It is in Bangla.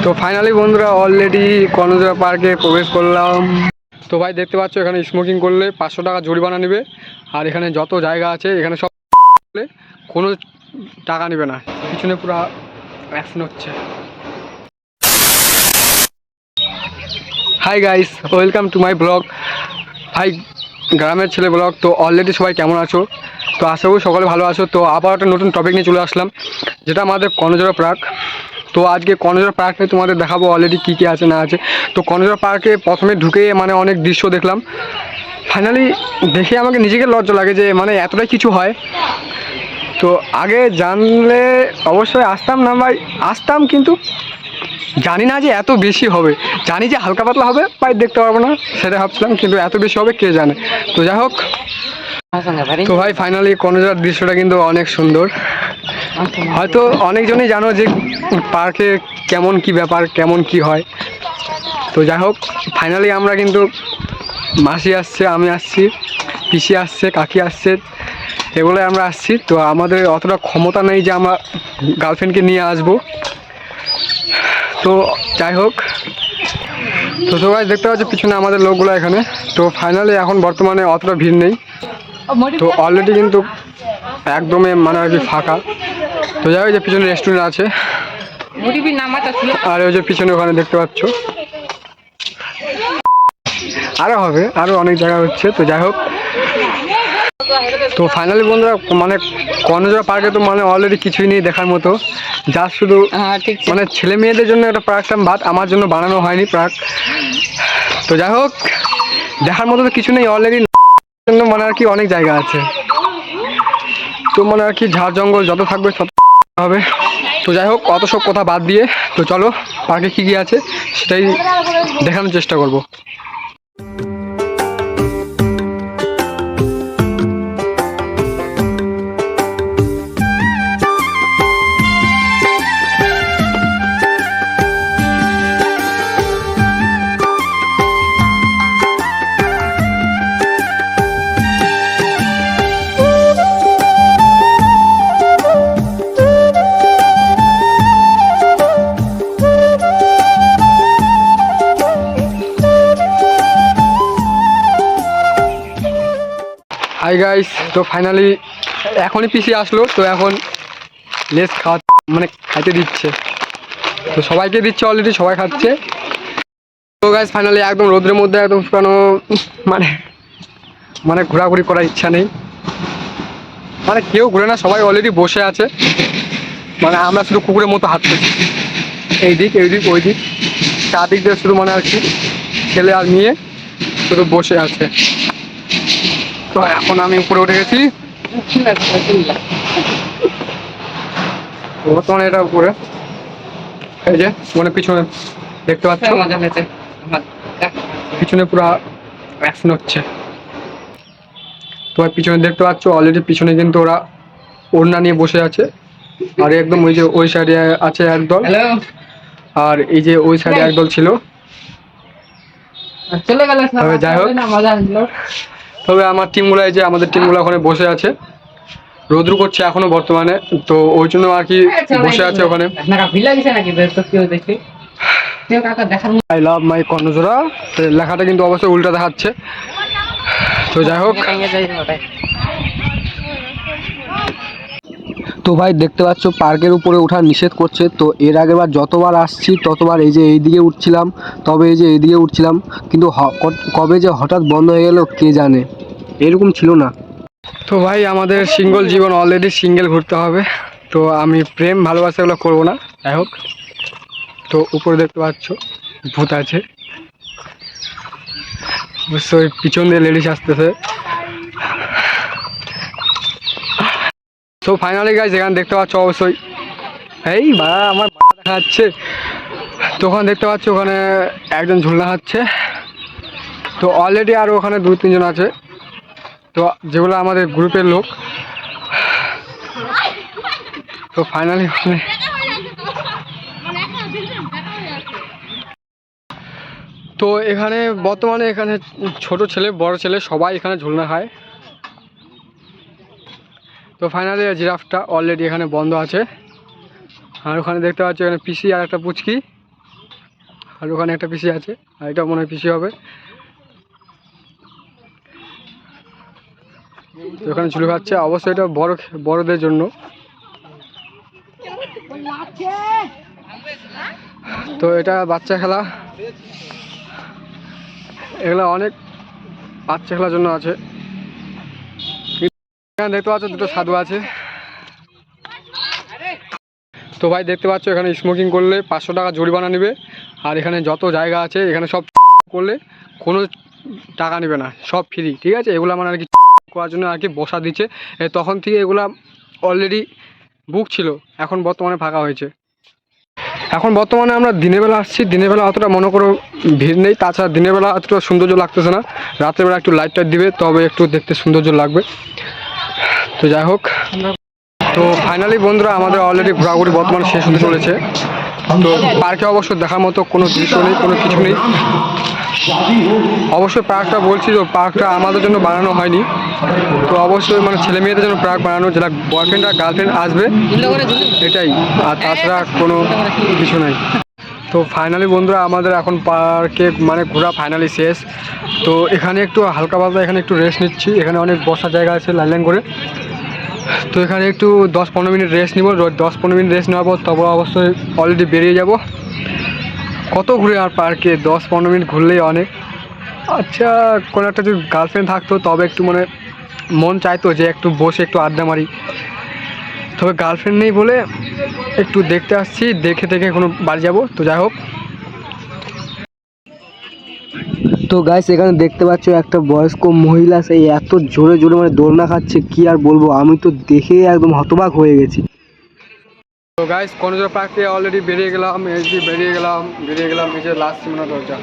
তো ফাইনালি বন্ধুরা অলরেডি কর্ণজোড়া পার্কে প্রবেশ করলাম। তো ভাই দেখতে পাচ্ছ এখানে স্মোকিং করলে 500 টাকা জরিমানা নেবে। আর এখানে যত জায়গা আছে এখানে সব কোনো টাকা নেবে না। পিছনে পুরো অ্যাকশন হচ্ছে। Hi guys, welcome to my blog. ভাই গ্রামের ছেলে ব্লগ। তো অলরেডি সবাই কেমন আছো? তো আশা করি সকলে ভালো আছো। তো আবার একটা নতুন টপিক নিয়ে চলে আসলাম, যেটা আমাদের কর্ণজোড়া পার্ক। তো আজকে কর্ণজোড়া পার্কে তোমাদের দেখাবো অলরেডি কী কী আছে না আছে। তো কর্ণজোড়া পার্কে প্রথমে ঢুকে মানে অনেক দৃশ্য দেখলাম। ফাইনালি দেখে আমাকে নিজেকে লজ্জা লাগে যে মানে এতটাই কিছু হয়। তো আগে জানলে অবশ্যই আসতাম না ভাই, আসতাম কিন্তু জানি না যে এত বেশি হবে। জানি যে হালকা পাতলা হবে, পাই দেখতে পারবো না সেটা ভাবছিলাম, কিন্তু এত বেশি হবে কে জানে। তো যাই হোক, তো ভাই ফাইনালি কর্ণজোড়ার দৃশ্যটা কিন্তু অনেক সুন্দর। হয়তো অনেকজনই জানো যে পার্কে কেমন কি ব্যাপার, কেমন কি হয়। তো যাই হোক, ফাইনালি আমরা কিন্তু মাসি আসছে, আমি আসছি, পিসি আসছে, কাকি আসছে, এগুলোই আমরা আসছি। তো আমাদের অতটা ক্ষমতা নেই যে আমরা গার্লফ্রেন্ডকে নিয়ে আসবো। তো যাই হোক, তো সবাই দেখতে পাচ্ছি পিছনে আমাদের লোকগুলো এখানে। তো ফাইনালি এখন বর্তমানে অতটা ভিড় নেই। তো অলরেডি কিন্তু একদমই মানে আর কি ফাঁকা। তো যাই হোক, যে পিছনে রেস্টুরেন্ট আছে আর ওই যে পিছনে ওখানে দেখতে পাচ্ছ আরও হবে, আরও অনেক জায়গা হচ্ছে। তো যাই হোক, তো ফাইনালি বন্ধুরা মানে কর্ণজোড়া পার্কে তো মানে অলরেডি কিছুই নেই দেখার মতো। যা শুধু মানে ছেলে মেয়েদের জন্য একটা পার্কটা বাদ, আমার জন্য বানানো হয়নি পার্ক। তো যাই হোক, দেখার মতো তো কিছু নেই অলরেডি, জন্য মানে আর কি অনেক জায়গা আছে। তো মানে আর কি ঝাড় জঙ্গল যত থাকবে তত হবে। তো যাই হোক, অত সব কথা বাদ দিয়ে তো চলো পার্কে কী কী আছে সেটাই দেখানোর চেষ্টা করব। হাই গাইস, তো ফাইনালি এখনই পিসি আসলো। তো এখন লেস খাওয়া মানে খাইতে দিচ্ছে। তো সবাইকে দিচ্ছে, অলরেডি সবাই খাচ্ছে। তো গাইস ফাইনালি একদম রোদ্রের মধ্যে একদম শুকানো, মানে মানে ঘোরাঘুরি করার ইচ্ছা নেই। মানে কেউ ঘুরে না, সবাই অলরেডি বসে আছে। মানে আমরা শুধু কুকুরের মতো হাঁটতেছি এই দিক ওই দিক ওই দিক, চারদিক দিয়ে শুধু মানে আর কি ছেলে আর মেয়ে শুধু বসে আছে। তো এখন আমি উপরে উঠে গেছি, বর্তমানে এটা উপরে এই যে মানে পিছনে দেখতে পাচ্ছ, পিছনে পুরো অ্যাকশন হচ্ছে। তোমার পিছনে দেখতে পাচ্ছ অলরেডি পিছনে কিন্তু ওরা ওড়না নিয়ে বসে আছে। আর একদম ওই যে ওই সাইডে আছে একদল, আর এই যে ওই সাইডে একদল ছিল। তবে যাই হোক, তবে আমার টিমগুলো এই যে আমাদের টিমগুলো ওখানে বসে আছে, রোদ্রু করছে এখনো বর্তমানে। তো ওই জন্য আর কি বসে আছে ওখানে। আই লাভ মাই কর্ণজোড়া লেখাটা কিন্তু অবশ্যই উল্টা দেখাচ্ছে। তো যাই হোক, তো ভাই দেখতে পাচ্ছ পার্কের উপরে ওঠা নিষেধ করছে। তো এর আগেবার যতবার আসছি ততবার এই যে এইদিকে উঠছিলাম, তবে এই যে এইদিকে উঠছিলাম, কিন্তু কবে যে হঠাৎ বন্ধ হয়ে গেল কে জানে, এরকম ছিল না। তো ভাই আমাদের সিঙ্গল জীবন, অলরেডি সিঙ্গেল ঘুরতে হবে। তো আমি প্রেম ভালোবাসা এগুলো করবো না। যাই হোক, তো উপরে দেখতে পাচ্ছ ভূত আছে, অবশ্যই পিছন দিয়ে লেডিস আসতেছে। তো ফাইনালি গাইস এখানে দেখতে পাচ্ছ অবশ্যই এই বাড়া আমার দেখা যাচ্ছে। তো ওখানে দেখতে পাচ্ছ ওখানে একজন ঝুলনা খাচ্ছে। তো অলরেডি আরও ওখানে 2-3 জন আছে, তো যেগুলো আমাদের গ্রুপের লোক। তো ফাইনালি ওখানে তো এখানে বর্তমানে এখানে ছোট ছেলে বড় ছেলে সবাই এখানে ঝুলনা খায়। তো ফাইনালি জিরাফটা অলরেডি এখানে বন্ধ আছে। আর ওখানে দেখতে পাচ্ছি এখানে পিসি আর একটা পুচকি আর ওখানে একটা পিসি আছে, আর এটা মনে হয় পিসি হবে। তো ওখানে ঝুলে খাচ্ছে, অবশ্যই এটা বড়দের জন্য। তো এটা বাচ্চা খেলা, এগুলো অনেক বাচ্চা খেলার জন্য আছে। এখানে দেখতে পাচ্ছ দুটো সাধু আছে। তো ভাই দেখতে পাচ্ছ এখানে স্মোকিং করলে 500 টাকা জরিমানা নেবে। আর এখানে যত জায়গা আছে এখানে সব করলে কোনো টাকা নেবে না, সব ফ্রি, ঠিক আছে। এগুলো মানে আর কি করার জন্য আর কি বসা দিচ্ছে, তখন থেকে এগুলা অলরেডি বুক ছিল, এখন বর্তমানে ফাঁকা হয়েছে। এখন বর্তমানে আমরা দিনের বেলা আসছি, দিনের বেলা অতটা মনে করো ভিড় নেই, তাছাড়া দিনের বেলা অতটা সৌন্দর্য লাগতেছে না, রাতের বেলা একটু লাইট টাইট দিবে তবে একটু দেখতে সৌন্দর্য লাগবে। তো যাই হোক, তো ফাইনালি বন্ধুরা আমাদের অলরেডি ঘোরাঘুরি বর্তমানে শেষ হতে চলেছে। তো পার্কে অবশ্য দেখার মতো কোনো দৃশ্য নেই, কোনো কিছু নেই। অবশ্যই পার্কটা বলছি তো পার্কটা আমাদের জন্য বানানো হয়নি, তো অবশ্যই মানে ছেলে মেয়েদের জন্য পার্ক বানানো, যারা বয়ফ্রেন্ড আর গার্লফ্রেন্ড আসবে এটাই, আর তাছাড়া কোনো কিছু নাই। তো ফাইনালি বন্ধুরা আমাদের এখন পার্কে মানে ঘোরা ফাইনালি শেষ। তো এখানে একটু হালকা পাতলা এখানে একটু রেস্ট নিচ্ছি, এখানে অনেক বসার জায়গা আছে লাইন লাইন করে। তো এখানে একটু 10-15 মিনিট রেস্ট নিব, 10-15 মিনিট রেস্ট নেওয়ার পর তবে অবশ্যই অলরেডি বেরিয়ে যাব। কত ঘুরে আর পার্কে 10-15 মিনিট ঘুরলেই অনেক। আচ্ছা, কোনো একটা যদি গার্লফ্রেন্ড থাকতো তবে একটু মানে মন চাইতো যে একটু বসে একটু আড্ডা মারি, তবে গার্লফ্রেন্ড নেই বলে একটু দেখতে আসছি, দেখে দেখে কোনো বাড়ি যাব। তো যাই হোক, তো গাইস এখানে দেখতে পাচ্ছ একটা বয়স্ক মহিলা সেই এত জোরে জোরে মানে দোলনা খাচ্ছে, কি আর বলবো, আমি তো দেখে একদম হতবাক হয়ে গেছি। তো গাইস কনজোড়া পার্ক থেকে অলরেডি বেরিয়ে গেলাম, এই যে বেরিয়ে গেলাম এই যে লাস্ট সীমানা দরজা।